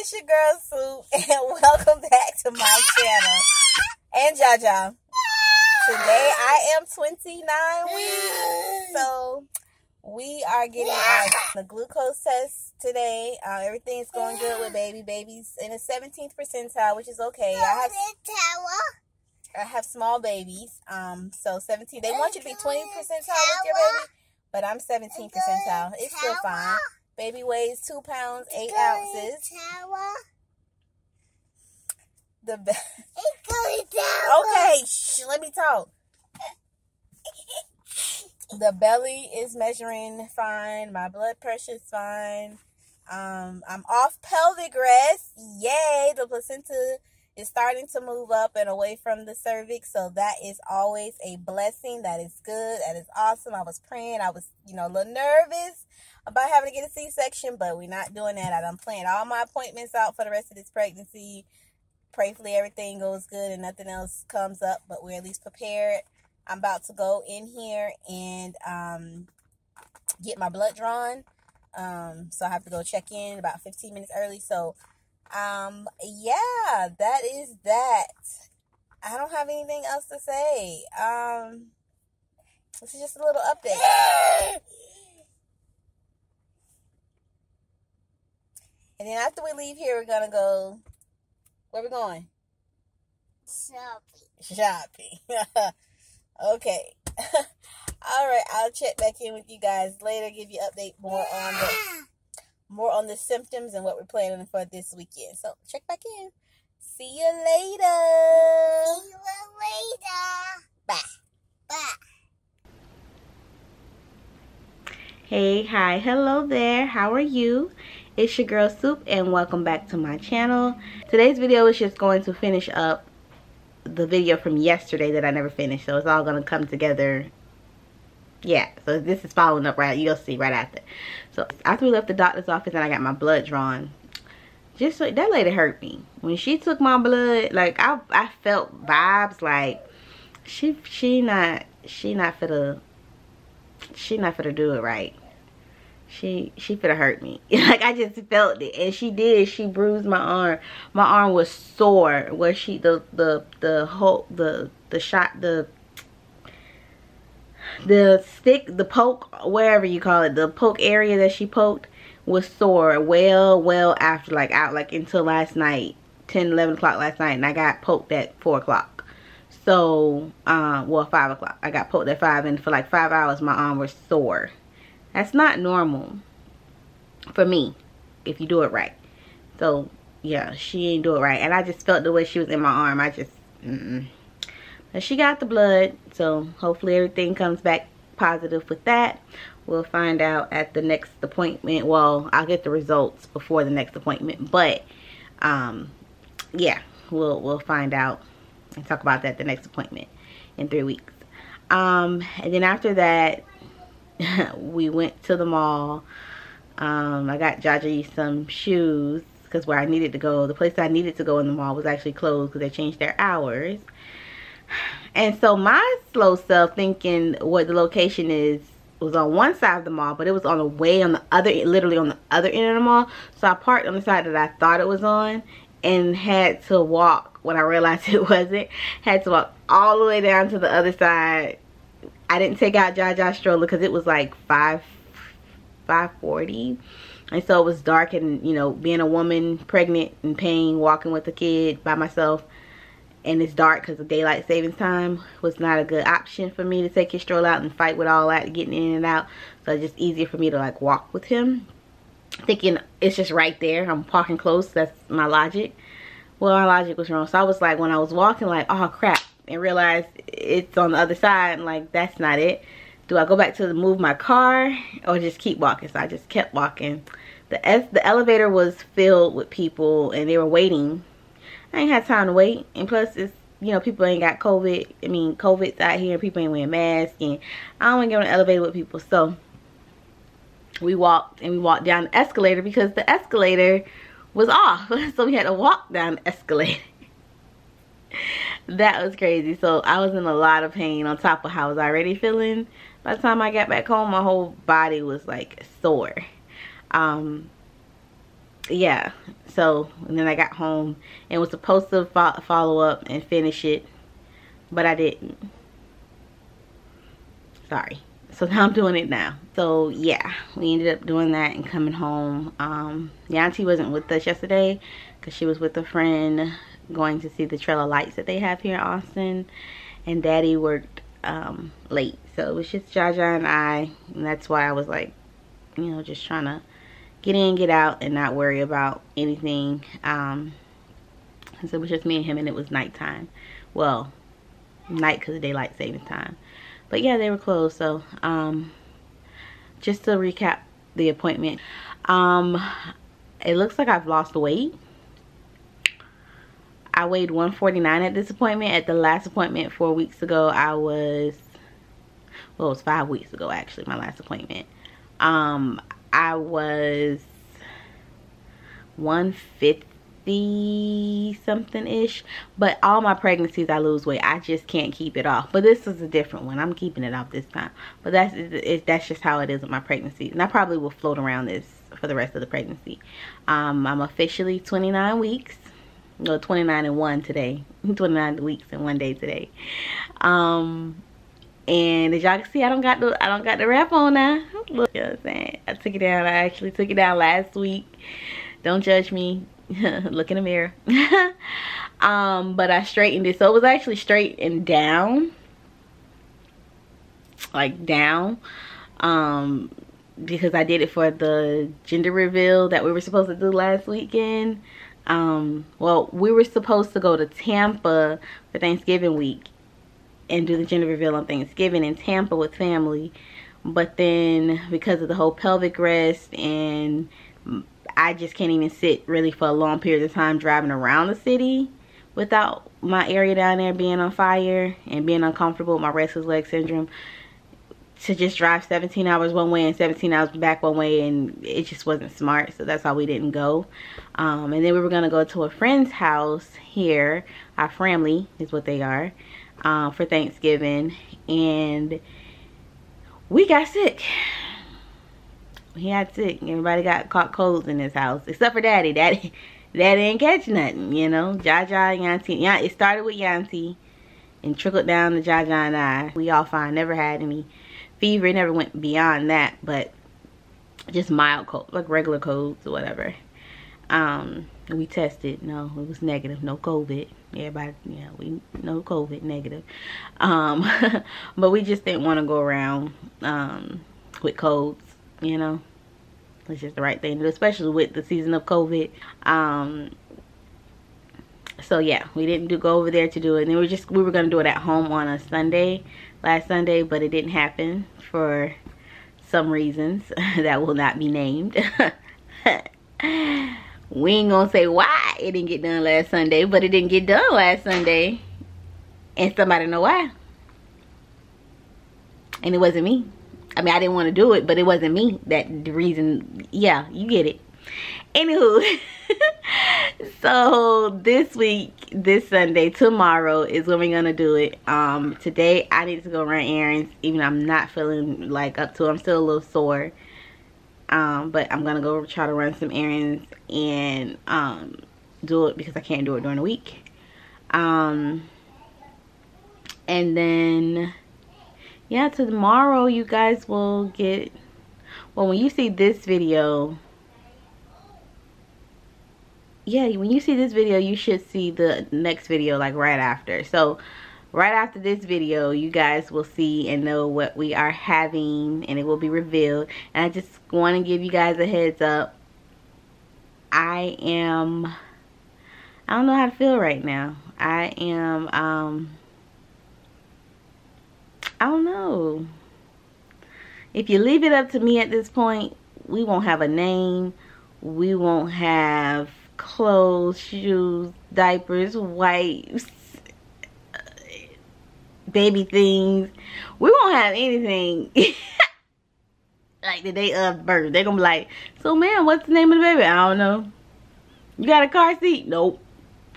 it's your girl Sue, and welcome back to my channel. And Jaja. Today I am 29 weeks, so we are getting the glucose test today. Everything's going good with baby. Baby's in the 17th percentile, which is okay. I have small babies, so 17. They want you to be 20 percentile with your baby, but I'm 17 percentile. It's still fine. Baby weighs 2 pounds 8 ounces. Okay, let me talk. The belly is measuring fine. My blood pressure is fine. I'm off pelvic rest. Yay! The placenta is starting to move up and away from the cervix, so that is always a blessing. That is good. That is awesome. I was praying. I was, a little nervous about having to get a C-section, but we're not doing that. I done planned all my appointments out for the rest of this pregnancy. Prayfully everything goes good and nothing else comes up, but we're at least prepared. I'm about to go in here and get my blood drawn. So I have to go check in about 15 minutes early. So yeah, that is that. I don't have anything else to say. This is just a little update. And then after we leave here, we're gonna go. Where we going? Shopping. Okay. All right. I'll check back in with you guys later. Give you update more on the symptoms and what we're planning for this weekend. So check back in. See you later. Bye. Hey, hi, hello there. How are you? It's your girl Soup, and welcome back to my channel. Today's video is just going to finish up the video from yesterday that I never finished, so it's all going to come together. Yeah, so this is following up, right? You'll see right after. So after we left the doctor's office and I got my blood drawn, just like that lady hurt me when she took my blood. Like I felt vibes like she not finna do it right. She finna hurt me. Like I just felt it, and she did. She bruised my arm. My arm was sore where she the stick, the poke, wherever you call it, the poke area that she poked was sore well after, like until last night, 10-11 o'clock last night, and I got poked at 4 o'clock. So well, 5 o'clock. I got poked at 5, and for like 5 hours my arm was sore. That's not normal for me if you do it right. So yeah, she ain't do it right, and I just felt the way she was in my arm. I just But she got the blood, so hopefully everything comes back positive with that. We'll find out at the next appointment. Well, I'll get the results before the next appointment, but yeah, we'll find out and talk about that at the next appointment in 3 weeks. And then after that, we went to the mall. I got Jaja some shoes because where I needed to go, the place I needed to go in the mall was actually closed because they changed their hours. And so my slow self, thinking what the location is, was on one side of the mall, but it was on the way on the other, literally on the other end of the mall. So I parked on the side that I thought it was on and had to walk, when I realized it wasn't, had to walk all the way down to the other side. I didn't take out Jaja's stroller because it was like 5:40, and so it was dark, and being a woman pregnant in pain, walking with a kid by myself, and it's dark because of daylight savings time, was not a good option for me to take his stroller out and fight with all that getting in and out. So it's just easier for me to like walk with him, thinking it's just right there, I'm parking close. That's my logic. Well, my logic was wrong. So I was like, when I was walking, like, oh crap, and realized it's on the other side, and like, that's not it. Do I go back to move my car or just keep walking? So I just kept walking. The elevator was filled with people and they were waiting. I ain't had time to wait, and plus it's, people ain't got COVID. I mean, COVID's out here and people ain't wearing masks, and I don't want to get on the elevator with people. So we walked down the escalator because the escalator was off. So we had to walk down the escalator. That was crazy. So I was in a lot of pain on top of how I was already feeling. By the time I got back home, my whole body was like sore. yeah, so and then I got home and was supposed to follow up and finish it, but I didn't. Sorry. So now I'm doing it now. So yeah, we ended up doing that and coming home. Yanti wasn't with us yesterday because she was with a friend going to see the Trail of Lights that they have here in Austin, and Daddy worked late, so it was just Jaja and I, and that's why I was like, you know, just trying to get in, get out, and not worry about anything. So it was just me and him, and it was nighttime. Well, night because of daylight saving time. But yeah, they were closed. So just to recap the appointment, it looks like I've lost weight. I weighed 149 at this appointment. At the last appointment 4 weeks ago, I was, well, it was 5 weeks ago actually, my last appointment. I was 150 something ish, but all my pregnancies I lose weight. I just can't keep it off. But this is a different one. I'm keeping it off this time. But that's just how it is with my pregnancies, and I probably will float around this for the rest of the pregnancy. I'm officially 29 weeks. No, 29 and 1 today. 29 weeks and 1 day today. And as y'all can see, I don't got the wrap on now. Look, you know what I'm saying? I took it down. I actually took it down last week. Don't judge me. Look in the mirror. But I straightened it, so it was actually straight and down, like down, because I did it for the gender reveal that we were supposed to do last weekend. Well, we were supposed to go to Tampa for Thanksgiving week and do the gender reveal on Thanksgiving in Tampa with family, but then because of the whole pelvic rest, and I just can't even sit really for a long period of time driving around the city without my area down there being on fire and being uncomfortable with my restless leg syndrome, to just drive 17 hours one way and 17 hours back one way, and it just wasn't smart. So that's why we didn't go. And then we were going to go to a friend's house here. Our family is what they are, for Thanksgiving, and we got sick. He got sick. Everybody got caught colds in his house except for Daddy. Daddy didn't catch nothing, you know. Jaja, Yanti. Yeah, it started with Yanti and trickled down to Jaja and I. We all fine. Never had any fever. It never went beyond that, but just mild cold, like regular colds or whatever. We tested. No, it was negative. No COVID. Everybody, yeah, we no COVID, negative. But we just didn't want to go around with colds. You know, it's just the right thing to do, especially with the season of COVID. So yeah, we didn't go over there to do it. And we were gonna do it at home on a Sunday, last Sunday, but it didn't happen for some reasons that will not be named. We ain't gonna say why it didn't get done last Sunday, but it didn't get done last Sunday, and somebody know why. And it wasn't me. I mean, I didn't want to do it, but it wasn't me. The reason, yeah, you get it. Anywho, so this week, this Sunday, tomorrow is when we're gonna do it. Today I need to go run errands, even though I'm not feeling like up to it. I'm still a little sore. But I'm gonna go try to run some errands and do it because I can't do it during the week. And then yeah, tomorrow you guys will get, well, when you see this video, yeah, when you see this video, you should see the next video like right after. So right after this video, you guys will see and know what we are having, and it will be revealed. And I just want to give you guys a heads up. I don't know how to feel right now. I don't know. If you leave it up to me at this point, we won't have a name. We won't have clothes, shoes, diapers, wipes, baby things. We won't have anything like the day of birth. They're gonna be like, so man, what's the name of the baby? I don't know. You got a car seat? Nope.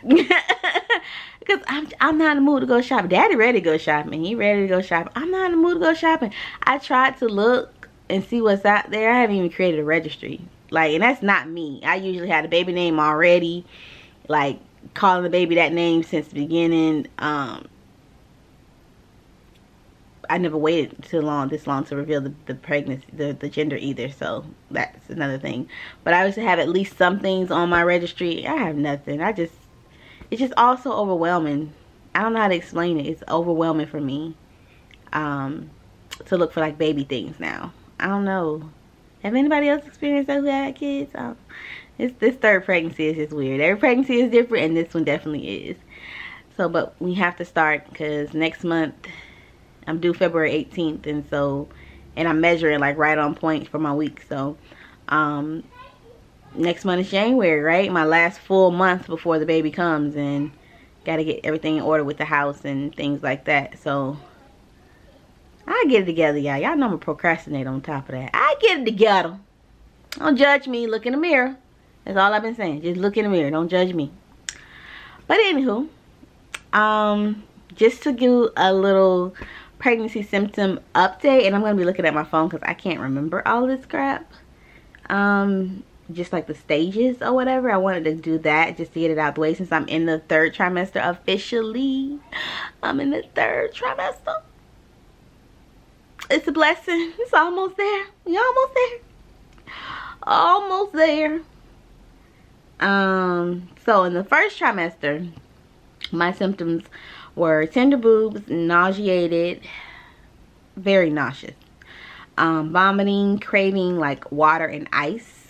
Because I'm not in the mood to go shopping. Daddy ready to go shopping. He ready to go shopping. I'm not in the mood to go shopping. I tried to look and see what's out there. I haven't even created a registry. Like, and that's not me. I usually had a baby name already, like calling the baby that name since the beginning. I never waited this long to reveal the pregnancy, the gender either. So that's another thing. But I used to have at least some things on my registry. I have nothing. It's just also overwhelming. I don't know how to explain it. It's overwhelming for me to look for like baby things now. I don't know. Have anybody else experienced that who had kids? This third pregnancy is just weird. Every pregnancy is different, and this one definitely is. So, but we have to start because next month I'm due February 18th, and I'm measuring like right on point for my week. So, next month is January, right? My last full month before the baby comes, and gotta get everything in order with the house and things like that. So, I get it together, y'all. Y'all know I'm a procrastinate on top of that. I get it together. Don't judge me. Look in the mirror. That's all I've been saying. Just look in the mirror. Don't judge me. But anywho, just to do a little pregnancy symptom update, and I'm going to be looking at my phone because I can't remember all this crap. Just like the stages or whatever. I wanted to do that just to get it out the way since I'm in the third trimester officially. I'm in the third trimester. It's a blessing. It's almost there. We almost there. Almost there. So in the first trimester, my symptoms were tender boobs, nauseated, very nauseous, vomiting, craving like water and ice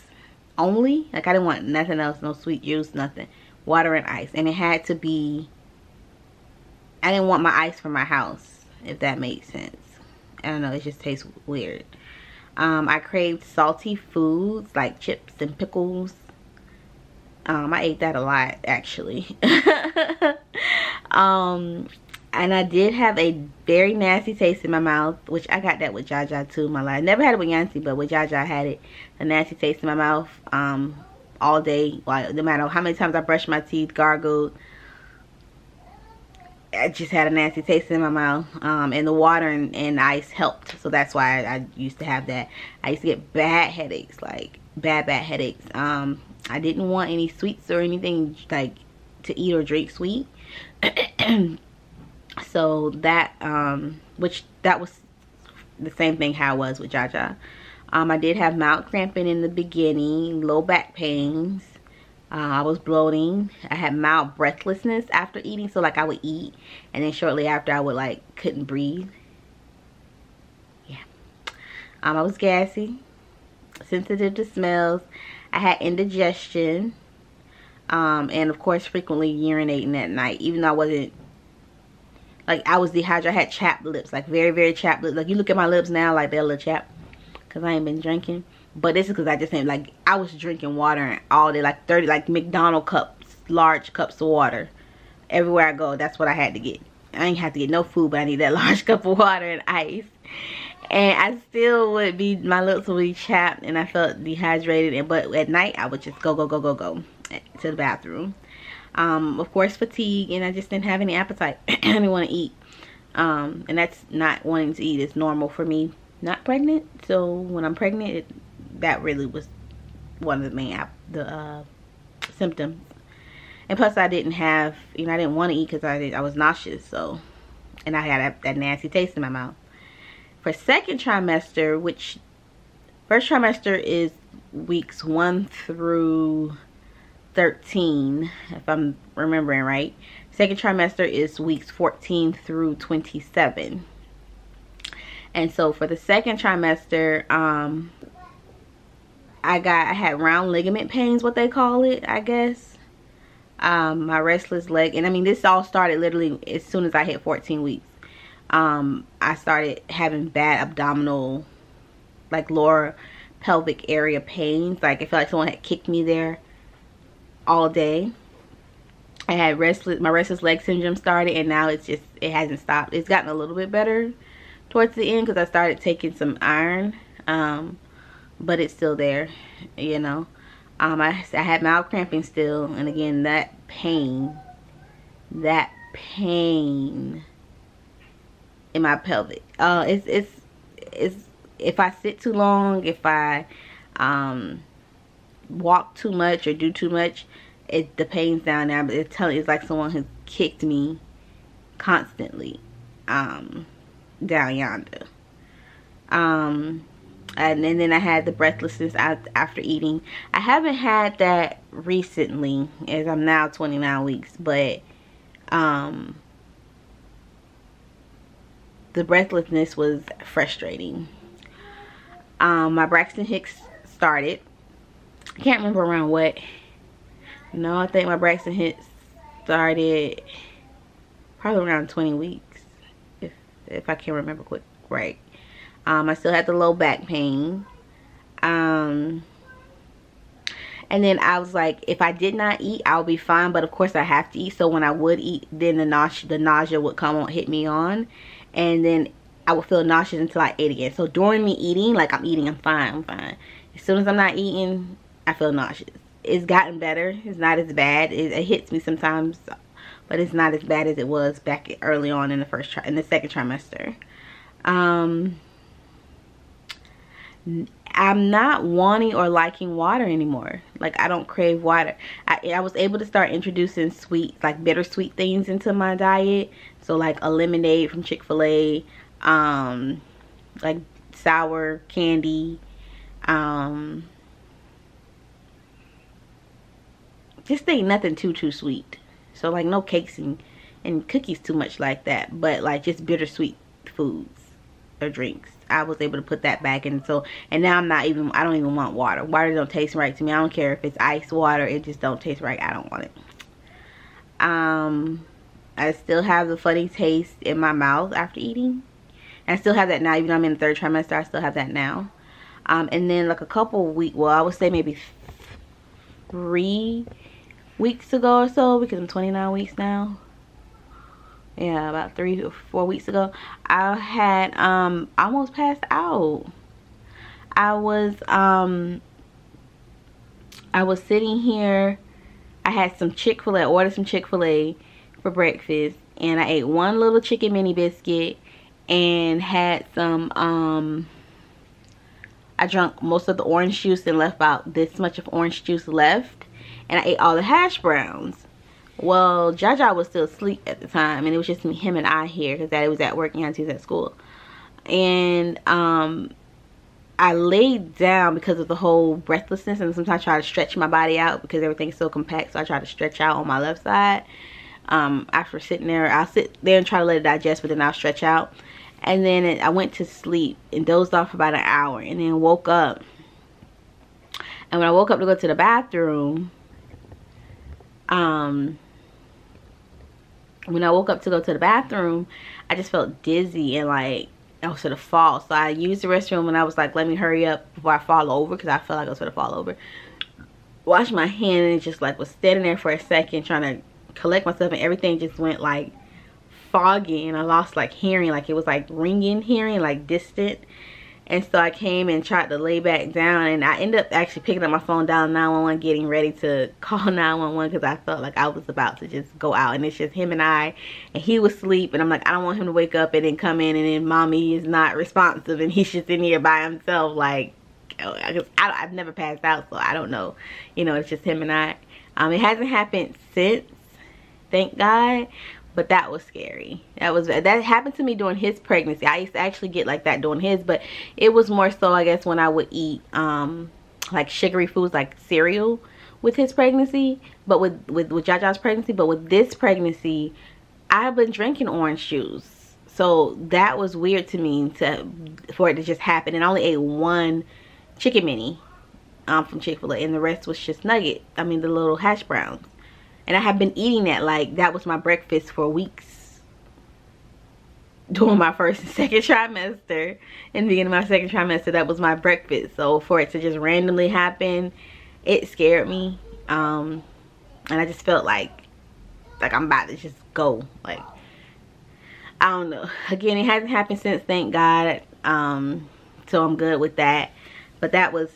only. Like I didn't want nothing else, no sweet juice, nothing. Water and ice. And it had to be, I didn't want my ice from my house, if that makes sense. I don't know, it just tastes weird. I craved salty foods like chips and pickles. I ate that a lot actually. And I did have a very nasty taste in my mouth, which I got that with Jaja too in my life. Never had it with Yancy, but with Jaja I had it. A nasty taste in my mouth all day. Like, no matter how many times I brushed my teeth, gargled, I just had a nasty taste in my mouth. And the water and ice helped. So that's why I used to have that. I used to get bad headaches, like bad headaches. I didn't want any sweets or anything like to eat or drink sweet. So that that was the same thing how I was with Jaja. I did have mild cramping in the beginning, low back pains. I was bloating. I had mild breathlessness after eating. So like I would eat and then shortly after I would like couldn't breathe. Yeah. I was gassy, sensitive to smells. I had indigestion. And of course frequently urinating at night. Even though I wasn't, like I was dehydrated. I had chapped lips, like very chapped lips. Like you look at my lips now, like they're a little chapped. Because I ain't been drinking. But this is because I just ain't, like, I was drinking water all day. Like 30, like McDonald's cups, large cups of water. Everywhere I go, that's what I had to get. I ain't have to get no food, but I need that large cup of water and ice. And I still would be, my lips would be chapped and I felt dehydrated. But at night, I would just go to the bathroom. Of course, fatigue, and I just didn't have any appetite. I didn't want to eat. And that's not wanting to eat is normal for me. Not pregnant, so when I'm pregnant, that really was one of the main symptoms. And plus, I didn't have, I didn't want to eat because I was nauseous. So, and I had that nasty taste in my mouth. For second trimester, which first trimester is weeks 1 through 13, if I'm remembering right. Second trimester is weeks 14 through 27. And so for the second trimester, I had round ligament pains, what they call it, I guess. My restless leg, and I mean this all started literally as soon as I hit 14 weeks. I started having bad abdominal, like lower pelvic area pains. Like I felt like someone had kicked me there all day. I had my restless leg syndrome started, and now it hasn't stopped. It's gotten a little bit better towards the end because I started taking some iron, but it's still there, I had mild cramping still, and again that pain in my pelvic. It's if I sit too long, if I walk too much or do too much, the pain's down there, but it's like someone has kicked me constantly down yonder. And then I had the breathlessness after eating. I haven't had that recently, as I'm now 29 weeks, but the breathlessness was frustrating. My Braxton Hicks started. I can't remember around what. No, I think my Braxton Hicks started probably around 20 weeks, if I can remember quick right. I still had the low back pain. And then I was like, if I did not eat, I'll be fine. But of course I have to eat. So when I would eat, then the nausea would come on, hit me on. And then I would feel nauseous until I ate again. So during me eating, like I'm eating, I'm fine. As soon as I'm not eating, I feel nauseous. It's gotten better. It's not as bad. It hits me sometimes, but it's not as bad as it was back early on in the second trimester. I'm not wanting or liking water anymore. Like, I don't crave water. I was able to start introducing sweet, like bittersweet things into my diet. So like a lemonade from Chick-fil-A, like sour candy, just ain't nothing too sweet. So like no cakes and cookies too much like that, but like just bittersweet foods or drinks. I was able to put that back in. So, and now I don't even want water. Water don't taste right to me. I don't care if it's ice water, it just don't taste right. I don't want it. I still have the funny taste in my mouth after eating. And I still have that now, even though I'm in the third trimester. I still have that now. And then like a couple weeks, well, I would say maybe 3 weeks ago or so, because I'm 29 weeks now. Yeah, about 3 or 4 weeks ago, I had almost passed out. I was sitting here. I had some Chick-fil-A, ordered some Chick-fil-A for breakfast, and I ate one little chicken mini biscuit and had some I drank most of the orange juice and left about this much of orange juice left, and I ate all the hash browns. Well, Jaja was still asleep at the time, and it was just him and I here because Daddy was at work and Auntie was at school. And I laid down because of the whole breathlessness, and sometimes I try to stretch my body out because everything's so compact, so I try to stretch out on my left side. After sitting there, I'll sit there and try to let it digest, but then I'll stretch out. And then I went to sleep and dozed off for about an hour, and then woke up. And when I woke up to go to the bathroom, I just felt dizzy and like I was gonna fall. So I used the restroom and I was like, let me hurry up before I fall over, because I felt like I was gonna fall over. Washed my hand, and it just like was standing there for a second trying to collect myself, and everything just went like foggy, and I lost like hearing, like it was like ringing hearing, like distant. And so I came and tried to lay back down, and I ended up actually picking up my phone, dialing 911, getting ready to call 911 because I felt like I was about to just go out. And it's just him and I, and he was asleep, and I'm like, I don't want him to wake up and then come in and then mommy is not responsive and he's just in here by himself. Like, I've never passed out, so I don't know. You know, it's just him and I. It hasn't happened since, thank God. But that was scary. That happened to me during his pregnancy. I used to actually get like that during his, but it was more so, I guess, when I would eat like sugary foods like cereal with his pregnancy, but with Jaja's pregnancy. But with this pregnancy, I've been drinking orange juice, so that was weird to me for it to just happen. And I only ate one chicken mini from Chick-fil-A, and the rest was just nugget. I mean, the little hash browns. And I have been eating that, like that was my breakfast for weeks during my first and second trimester. In the beginning of my second trimester, that was my breakfast. So for it to just randomly happen, it scared me. And I just felt like I'm about to just go. Like, I don't know. Again, it hasn't happened since, thank God. So I'm good with that. But that was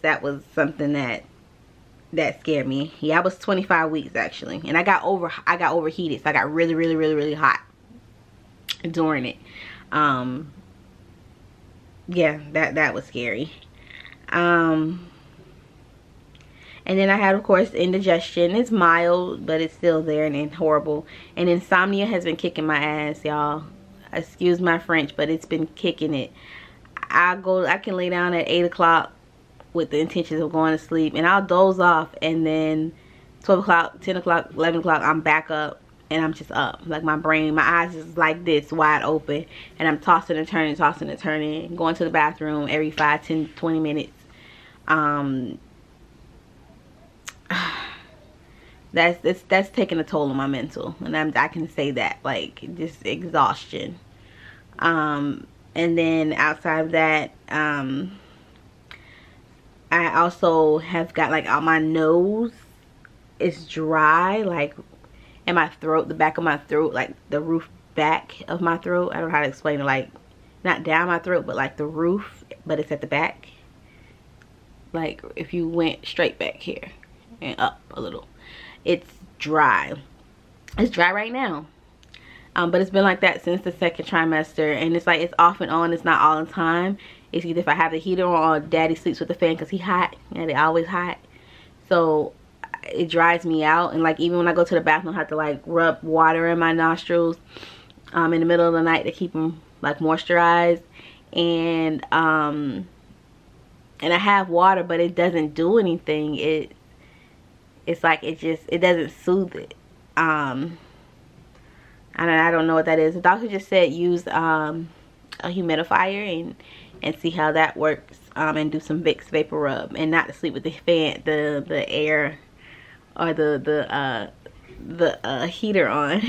something that scared me. Yeah, I was 25 weeks actually, and I got overheated, so I got really hot during it. Yeah, that was scary. And then I had, of course, indigestion. It's mild, but it's still there and horrible. And insomnia has been kicking my ass, y'all. Excuse my French, but it's been kicking it. I can lay down at 8 o'clock with the intentions of going to sleep, and I'll doze off, and then 12 o'clock, 10 o'clock, 11 o'clock, I'm back up, and I'm just up. Like, my brain, my eyes is like this, wide open, and I'm tossing and turning, going to the bathroom every 5, 10, 20 minutes. That's taking a toll on my mental, and I can say that, like, just exhaustion. And then outside of that, I also have got, like, out my nose is dry, like, and my throat, the back of my throat, like the roof back of my throat. I don't know how to explain it, like, not down my throat, but like the roof, but it's at the back. Like if you went straight back here and up a little, it's dry. It's dry right now. But it's been like that since the second trimester, and it's like it's off and on. It's not all the time. It's either if I have the heater on or daddy sleeps with the fan because he hot. Yeah, they always hot. So it dries me out, and like even when I go to the bathroom I have to like rub water in my nostrils in the middle of the night to keep them like moisturized. And I have water, but it doesn't do anything. It's like it doesn't soothe it. I don't know what that is. The doctor just said use a humidifier and see how that works, and do some Vicks vapor rub, and not to sleep with the fan, the air or the heater on.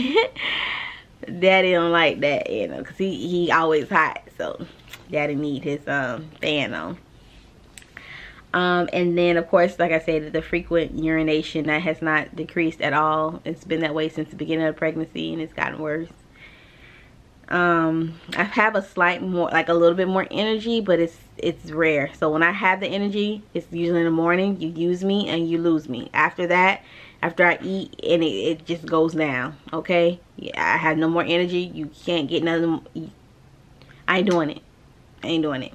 Daddy don't like that, you know, because he always hot, so daddy need his fan on. And then of course, like I said, the frequent urination, that has not decreased at all. It's been that way since the beginning of the pregnancy, and it's gotten worse. I have a slight more, like a little bit more energy, but it's rare. So when I have the energy, it's usually in the morning. You use me and you lose me. After that, after I eat, and it just goes down. Okay, yeah, I have no more energy. You can't get nothing. I ain't doing it. I ain't doing it.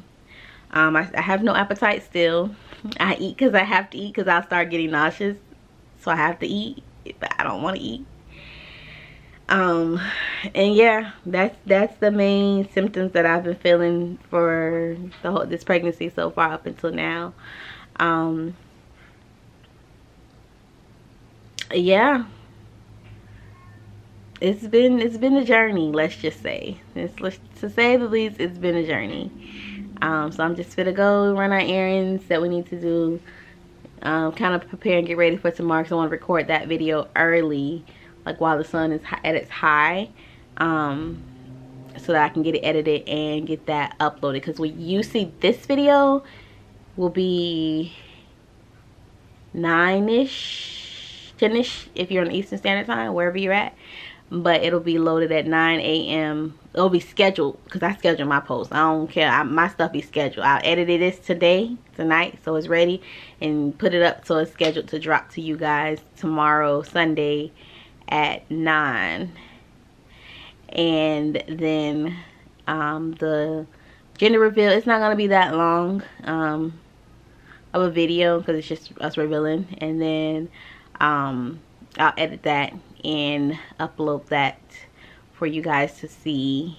I have no appetite still. I eat because I have to eat, because I'll start getting nauseous, so I have to eat, but I don't want to eat. And yeah, that's the main symptoms that I've been feeling for this pregnancy so far up until now. Yeah, it's been a journey, let's just say. To say the least, it's been a journey. So I'm just gonna go run our errands that we need to do, kind of prepare and get ready for tomorrow, because I want to record that video early, like while the sun is at its high, so that I can get it edited and get that uploaded. Because when you see this video will be 9ish, 10ish if you're on Eastern Standard Time, wherever you're at. But it'll be loaded at 9 a.m. It'll be scheduled, because I schedule my posts. I don't care. My stuff be scheduled. I'll edit this tonight, so it's ready, and put it up so it's scheduled to drop to you guys tomorrow, Sunday at 9. And then the gender reveal, it's not going to be that long of a video, because it's just us revealing. And then I'll edit that and upload that for you guys to see.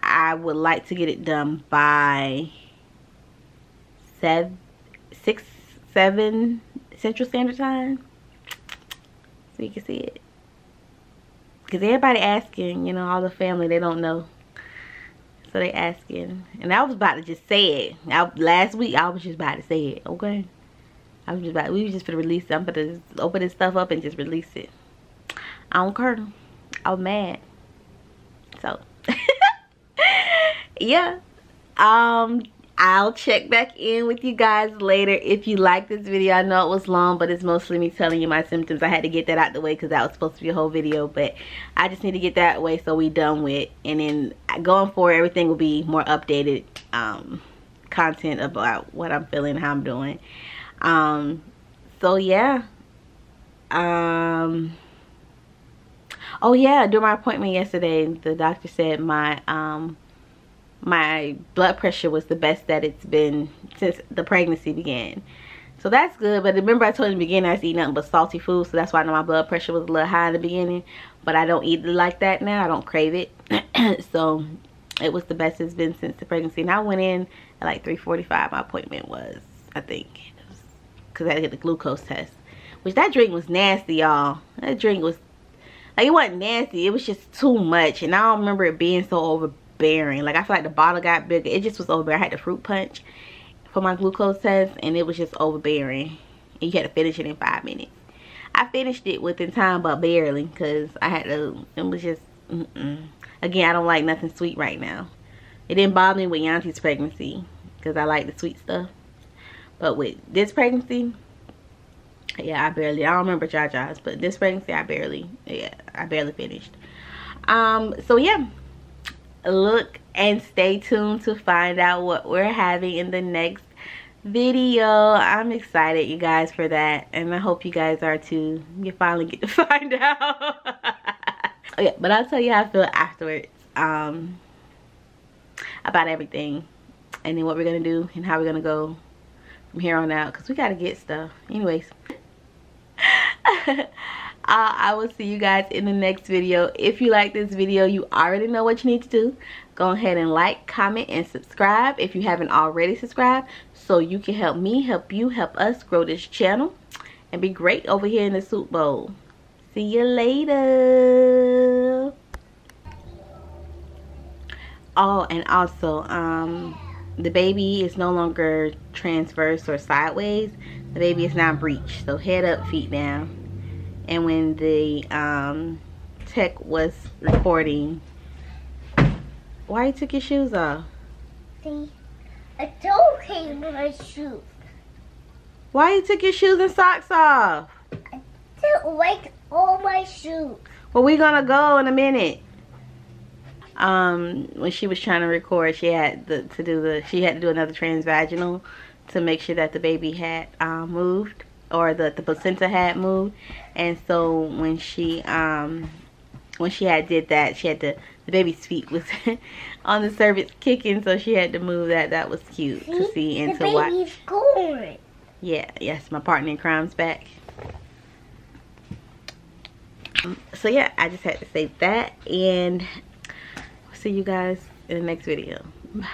I would like to get it done by 7 Central Standard Time, so you can see it. Because everybody asking, you know, all the family, they don't know, so they asking. And I was about to just say it. Last week I was just about to say it. Okay, we were just gonna release it. I'm gonna just open this stuff up and just release it. I don't care. I was mad. So yeah, I'll check back in with you guys later. If you like this video, I know it was long, but it's mostly me telling you my symptoms. I had to get that out the way because that was supposed to be a whole video, but I just need to get that away so we done with. And then going forward, everything will be more updated content about what I'm feeling, how I'm doing. So yeah. Oh yeah, during my appointment yesterday, the doctor said my blood pressure was the best that it's been since the pregnancy began. So that's good. But remember I told you in the beginning I was eating nothing but salty food, so that's why I know my blood pressure was a little high in the beginning. But I don't eat it like that now. I don't crave it. So it was the best it's been since the pregnancy. And I went in at like 3:45. My appointment was, I think, because I had to get the glucose test. Which that drink was nasty, y'all. That drink was, like, it wasn't nasty. It was just too much. And I don't remember it being so overbearing. Like, I feel like the bottle got bigger. It just was overbearing. I had the fruit punch for my glucose test, and it was just overbearing. And you had to finish it in 5 minutes. I finished it within time, but barely, because I had to, it was just, Again, I don't like nothing sweet right now. It didn't bother me with Yanti's pregnancy, because I like the sweet stuff. But with this pregnancy, yeah, I don't remember Jaja's, but this pregnancy, I barely finished. So yeah, look and stay tuned to find out what we're having in the next video. I'm excited, you guys, for that, and I hope you guys are too. You finally get to find out. Okay, but I'll tell you how I feel afterwards, about everything, and then what we're gonna do and how we're gonna go from here on out, because we gotta get stuff. Anyways, I will see you guys in the next video. If you like this video, you already know what you need to do. Go ahead and like, comment, and subscribe if you haven't already subscribed, so you can help me, help you, help us grow this channel and be great over here in the soup bowl. See you later. Oh, and also, the baby is no longer transverse or sideways. The baby is now breech, so head up, feet down. And when the tech was recording, why you took your shoes off? See, I don't hate my shoes. Why you took your shoes and socks off? I don't like all my shoes. Well, we're gonna go in a minute. When she was trying to record, she had to do another transvaginal to make sure that the baby had moved, or the placenta had moved. And so when she had did that, she had to, the baby's feet was on the cervix kicking, so she had to move that. That was cute to see and to watch. The baby's gone. Yeah, yes, my partner in crime's back. So yeah, I just had to say that, and see you guys in the next video. Bye.